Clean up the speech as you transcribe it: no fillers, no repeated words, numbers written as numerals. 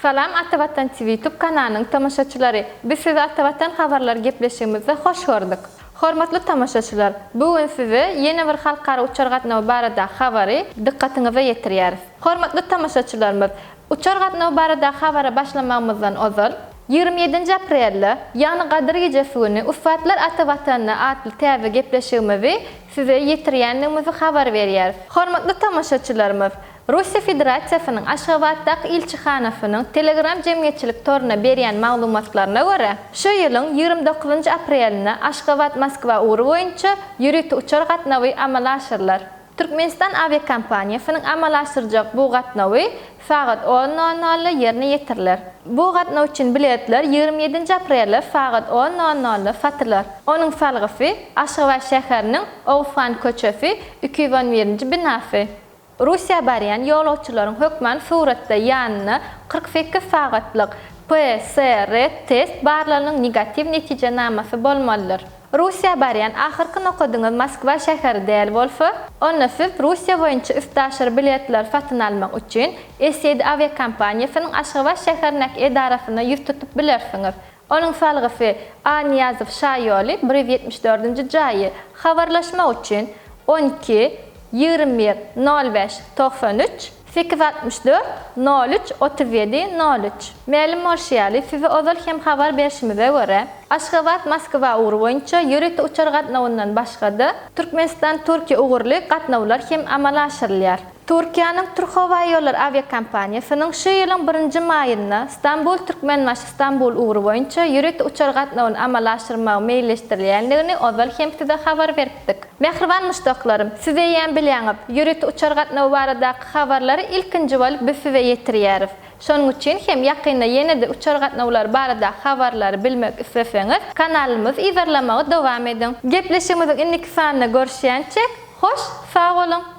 Salam Atavatan TV YouTube kanalının tamaşaçıları. Biz size Atavatan haberler gepleşimizde hoş gördük. Hormatly tamaşaçılar, bugün size yeni bir halkara uçar gatnawy barada habary dikkatinize ýetirýäris. Hormatly tamaşaçylarymyz, uçar gatnawy barada habara başlamamyzdan ozal 27 aprelde ýani Gadir gejesi güni Ufatlar Atavatanyna atly täze gepleşigimizi size ýetirýändigimizi habar berýäris. Hormatly tamaşaçylarymyz, Russiya Federatsiýasynyň Aşgabatdaky ilçihanasynyň Telegram jemgyýetçilik toruna berýän maglumatlaryna görä, şu ýylyň 29 aprelinde Aşgabat Moskwa uğru boýunça ýürüýti uçar gatnawy amal aşyrlar. Türkmenistan aviakompaniýasynyň amal aşyrjak bu gatnawy saat 10:00 ýerine ýetirler. Bu gatnaw üçin biletler 27 aprelde saat 10:00 satylar. Onuň salgysy Aşgabat şäheriniň Owfan köçesi 211-nji binasy. Russiya barýan ýolagçylaryň hökmen suratda ýanyna 48 saatlyk PCR test barlarynyň negativ netijenamasy bolmalydyr. Russiya barýan ahyrky nokadyňyz Moskwa şäheri däl bolsa, onda siz Russiya boýunça üstaşyr biletler satyn almak üçin SED aviakompaniýasynyň Aşgabat şäherindäki edarasyna ýüz tutup bilersiňiz. Onuň salgysy Anyazow şaýoly 174-nji jaýy. Habarlaşma üçin 12 21 05 93 864 03 37 03. Mälim bolýaly size ozal hem habar berişimize görä, Aşgabat Moskwa uğru boýunça ýürüýti uçar gatnawyndan başga-da Türkmenistan Türkiýe ugurly gatnawlar hem amal aşyrylýar. Türkiýanyň Türk Hava ýolları aviakompaniýasynyň şu ýylyň 1-nji maýynda Istanbul Türkmenbaş Istanbul uğru boýunça ýürüýti uçar gatnawyny amal aşyrmagy meýilleşdirilýändigini ozal hem size habar berdik. Mehriban müştaklarym, size ýen bilýäňiz, ýürüýti uçar gatnawy baradaky habarlary ilkinji bolup biz size ýetirýäris. Şonuň üçin hem ýakynda ýene-de uçar gatnawlar barada habarlary bilmek isleseňiz, kanalymyzy izlemagy dowam ediň. Gepleşigimiziň indiki sanyna görüşýänçek, hoş, sag bolun.